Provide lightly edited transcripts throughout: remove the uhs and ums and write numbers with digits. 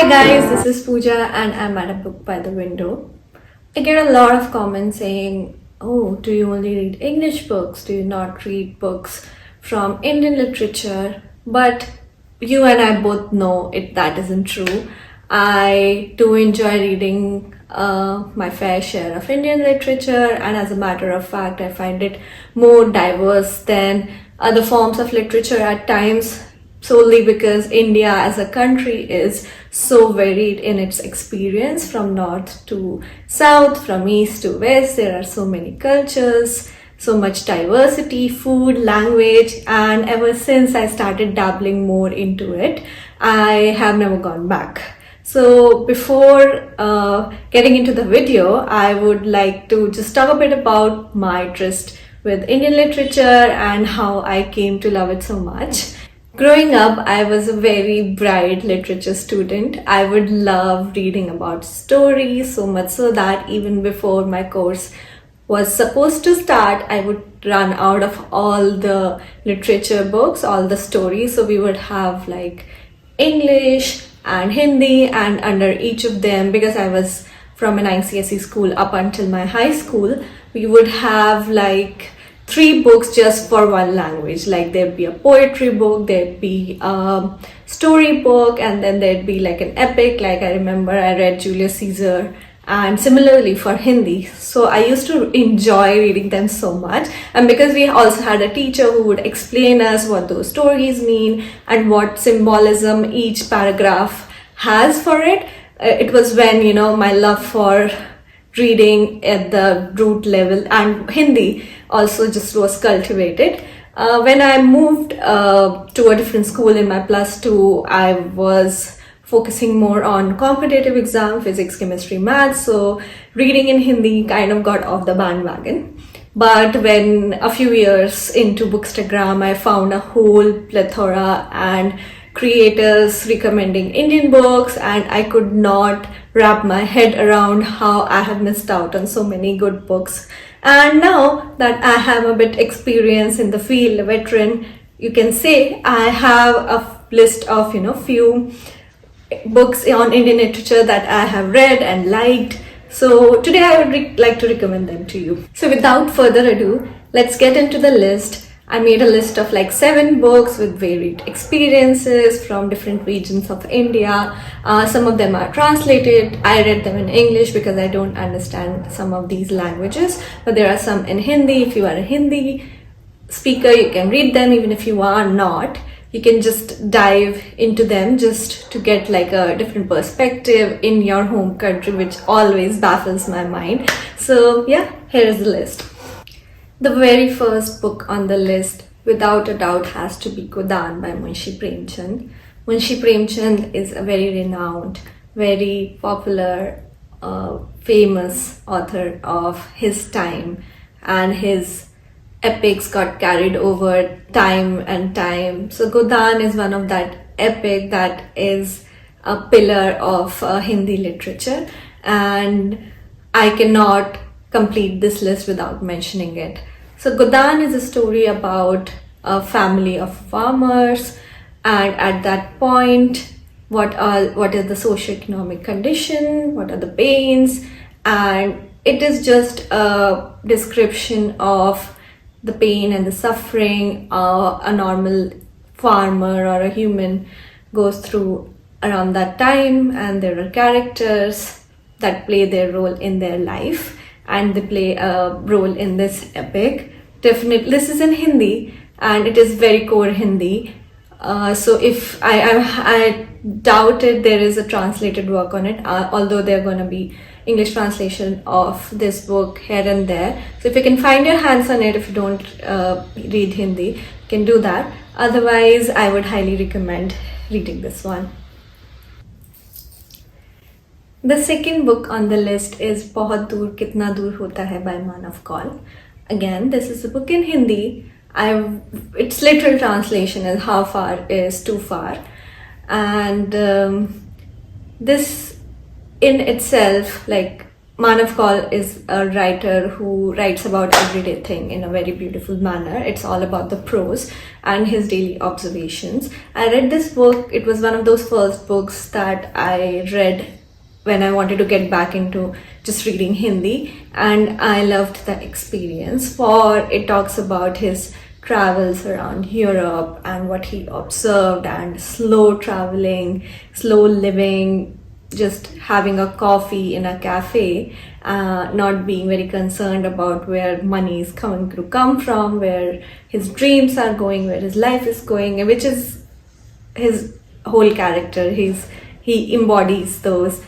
Hi guys, this is Pooja and I'm at a book by the window. I get a lot of comments saying, "Oh, do you only read English books? Do you not read books from Indian literature?" But you and I both know that isn't true. I do enjoy reading my fair share of Indian literature, and as a matter of fact, I find it more diverse than other forms of literature at times, solely because India as a country is so varied in its experience from north to south, from east to west. There are so many cultures, so much diversity, food, language, and ever since I started dabbling more into it, I have never gone back. So before getting into the video, I would like to just talk a bit about my interest with Indian literature and how I came to love it so much. Growing up, I was a very bright literature student. I would love reading about stories, so much so that even before my course was supposed to start, I would run out of all the literature books, all the stories. So we would have like English and Hindi, and under each of them, because I was from an ICSE school up until my high school, we would have like 3 books just for one language. Like there'd be a poetry book, there'd be a story book, and then there'd be like an epic. Like I remember I read Julius Caesar, and similarly for Hindi. So I used to enjoy reading them so much, and because we also had a teacher who would explain us what those stories mean and what symbolism each paragraph has for it, it was when my love for reading at the root level and Hindi also just was cultivated. When I moved to a different school in my +2, I was focusing more on competitive exam, physics, chemistry, maths. So reading in Hindi kind of got off the bandwagon. But when a few years into Bookstagram, I found a whole plethora and creators recommending Indian books, and I could not wrap my head around how I have missed out on so many good books. And now that I have a bit experience in the field, a veteran, you can say, I have a list of few books on Indian literature that I have read and liked. So today I would like to recommend them to you. So without further ado, let's get into the list. I made a list of like 7 books with varied experiences from different regions of India. Some of them are translated. I read them in English because I don't understand some of these languages, but there are some in Hindi. If you are a Hindi speaker, you can read them. Even if you are not, you can just dive into them just to get like a different perspective in your home country, which always baffles my mind. So yeah, here is the list. The very first book on the list, without a doubt, has to be Godan by Munshi Premchand. Munshi Premchand is a very renowned, very popular, famous author of his time, and his epics got carried over time and time. So Godan is one of that epic that is a pillar of Hindi literature, and I cannot complete this list without mentioning it. So Godan is a story about a family of farmers, and at that point, what is the socio-economic condition, what are the pains, and it is just a description of the pain and the suffering a normal farmer or a human goes through around that time, and there are characters that play their role in their life, and they play a role in this epic. Definitely, this is in Hindi, and it is very core Hindi. So if I doubt it, there is a translated work on it, although there are going to be English translation of this book here and there. So if you can find your hands on it, if you don't read Hindi, you can do that. Otherwise, I would highly recommend reading this one. The second book on the list is Bahut Dur Kitna Dur Hota Hai by Manav Kaul. Again, this is a book in Hindi. Its literal translation is How Far Is Too Far. And this in itself, like Manav Kaul is a writer who writes about everyday thing in a very beautiful manner. It's all about the prose and his daily observations. I read this book. It was one of those first books that I read when I wanted to get back into just reading Hindi, and I loved the experience. For it talks about his travels around Europe and what he observed, and slow traveling, slow living, just having a coffee in a cafe, not being very concerned about where money is coming to come from, where his dreams are going, where his life is going, which is his whole character. He embodies those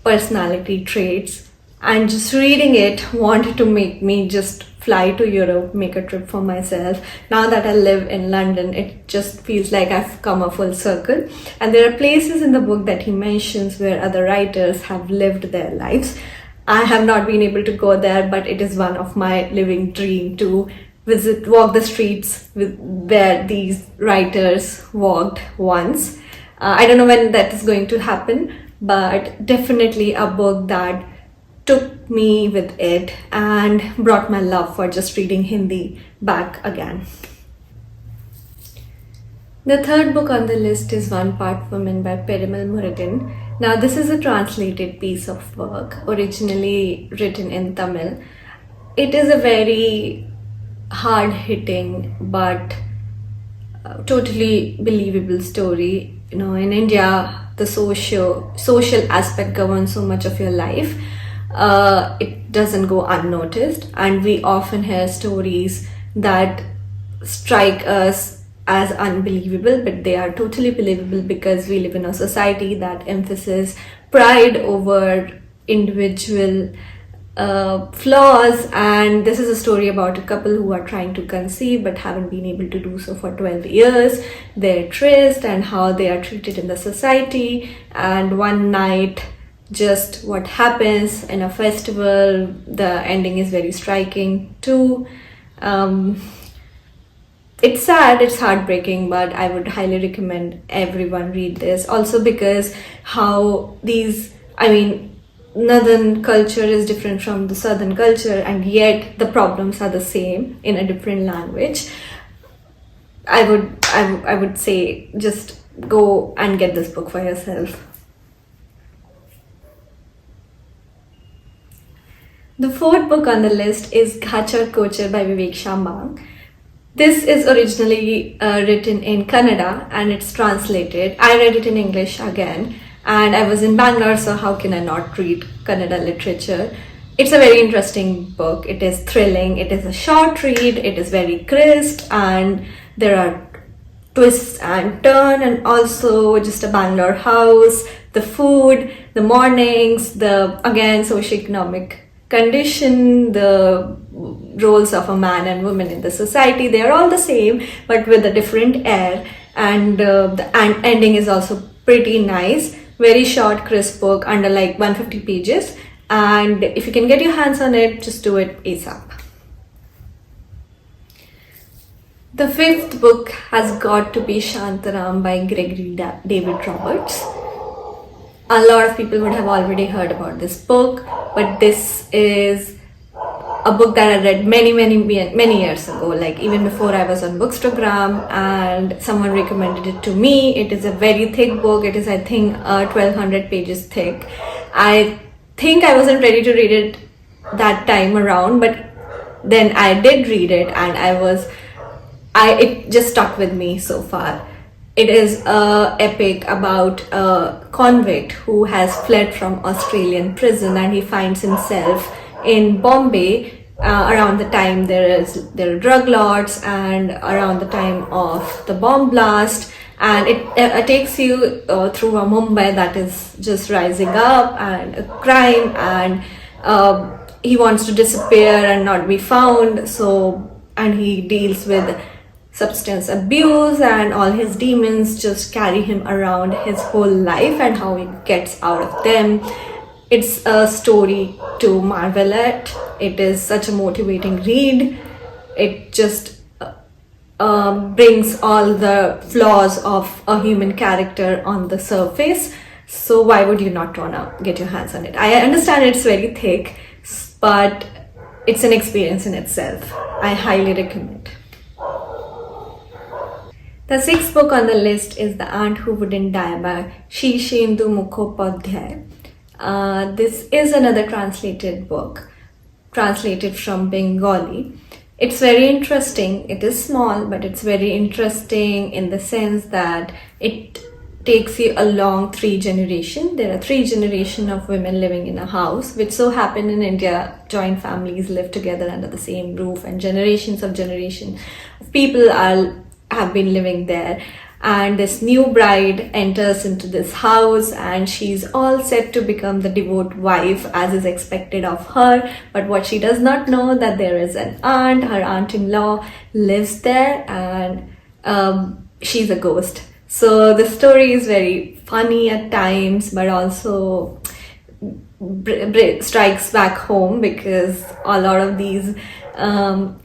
personality traits, and just reading it wanted to make me just fly to Europe, make a trip for myself. Now that I live in London, it just feels like I've come a full circle. And there are places in the book that he mentions where other writers have lived their lives. I have not been able to go there, but it is one of my living dream to walk the streets where these writers walked once. I don't know when that is going to happen, but definitely a book that took me with it and brought my love for just reading Hindi back again. The third book on the list is One Part Woman by Perimal Murugan. Now, this is a translated piece of work, originally written in Tamil. It is a very hard-hitting but totally believable story. You know, in India, the social aspect governs so much of your life. It doesn't go unnoticed, and we often hear stories that strike us as unbelievable, but they are totally believable because we live in a society that emphasizes pride over individual flaws. And this is a story about a couple who are trying to conceive but haven't been able to do so for 12 years, their tryst and how they are treated in the society. And one night, just what happens in a festival, the ending is very striking too. It's sad, it's heartbreaking, but I would highly recommend everyone read this. Also because how northern culture is different from the southern culture, and yet the problems are the same in a different language. I would say just go and get this book for yourself. The fourth book on the list is Ghachar Kochar by Vivek Shambang. This is originally written in Kannada and it's translated. I read it in English again, and I was in Bangalore, so how can I not read Kannada literature? It's a very interesting book. It is thrilling. It is a short read. It is very crisp, and there are twists and turns, and also just a Bangalore house, the food, the mornings, the again socioeconomic condition, the roles of a man and woman in the society. They are all the same but with a different air, and the ending is also pretty nice. Very short, crisp book, under like 150 pages, and if you can get your hands on it, just do it ASAP. The fifth book has got to be Shantaram by Gregory David Roberts. A lot of people would have already heard about this book, but this is a book that I read many years ago, like even before I was on Bookstagram, and someone recommended it to me. It is a very thick book. It is, I think, 1200 pages thick. I think I wasn't ready to read it that time around, but then I did read it, and it just stuck with me so far. It is an epic about a convict who has fled from Australian prison, and he finds himself in Bombay around the time there are drug lords, and around the time of the bomb blast, and it takes you through a Mumbai that is just rising up, and a crime, and he wants to disappear and not be found, and he deals with substance abuse, and all his demons just carry him around his whole life and how he gets out of them. It's a story to marvel at. It is such a motivating read. It just brings all the flaws of a human character on the surface. So why would you not wanna get your hands on it? I understand it's very thick, but it's an experience in itself. I highly recommend. The sixth book on the list is The Aunt Who Wouldn't Die by Shishendu Mukhopadhyay. This is another translated book, translated from Bengali. It's very interesting. It is small, but it's very interesting in the sense that it takes you along three generations. There are three generations of women living in a house, which so happen in India. Joint families live together under the same roof, and generations of people have been living there. And this new bride enters into this house, and she's all set to become the devout wife as is expected of her. But what she does not know, that there is an aunt, her aunt-in-law lives there, and she's a ghost. So the story is very funny at times, but also strikes back home, because a lot of these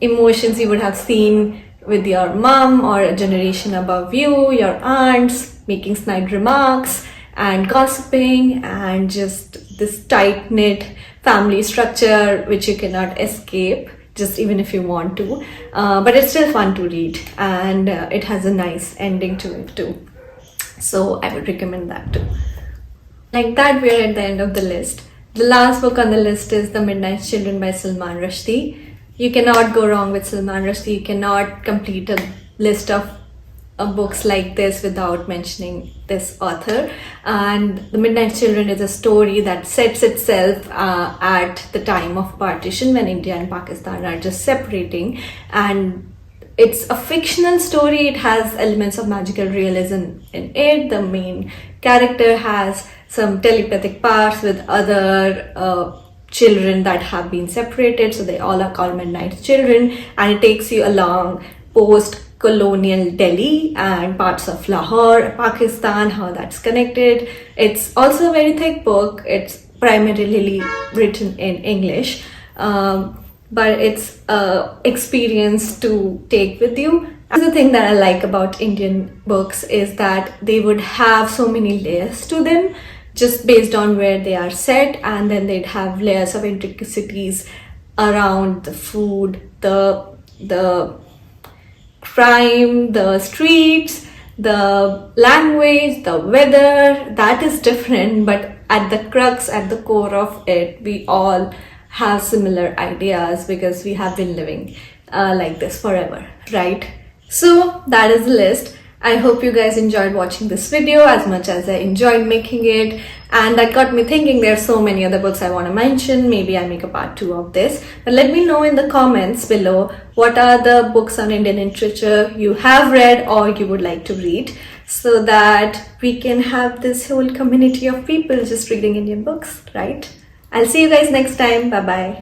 emotions you would have seen with your mom or a generation above you, your aunts making snide remarks and gossiping, and just this tight-knit family structure which you cannot escape, just even if you want to, but it's still fun to read, and it has a nice ending to it too. So I would recommend that too. Like that, we're at the end of the list. The last book on the list is The Midnight Children by Salman Rushdie. You cannot go wrong with Salman Rushdie. You cannot complete a list of books like this without mentioning this author. And The Midnight Children is a story that sets itself at the time of partition, when India and Pakistan are just separating, and it's a fictional story. It has elements of magical realism in it. The main character has some telepathic powers with other children that have been separated, so they all are called Midnight Children, and it takes you along post-colonial Delhi and parts of Lahore, Pakistan, how that's connected. It's also a very thick book. It's primarily written in English, but it's an experience to take with you. The thing that I like about Indian books is that they would have so many layers to them, just based on where they are set, and then they'd have layers of intricacies around the food, the crime, the streets, the language, the weather. That is different, but at the crux, at the core of it, we all have similar ideas, because we have been living like this forever, right? So that is the list. I hope you guys enjoyed watching this video as much as I enjoyed making it, and that got me thinking there are so many other books I want to mention. Maybe I make a part 2 of this, but let me know in the comments below what are the books on Indian literature you have read or you would like to read, so that we can have this whole community of people just reading Indian books, right? I'll see you guys next time. Bye bye.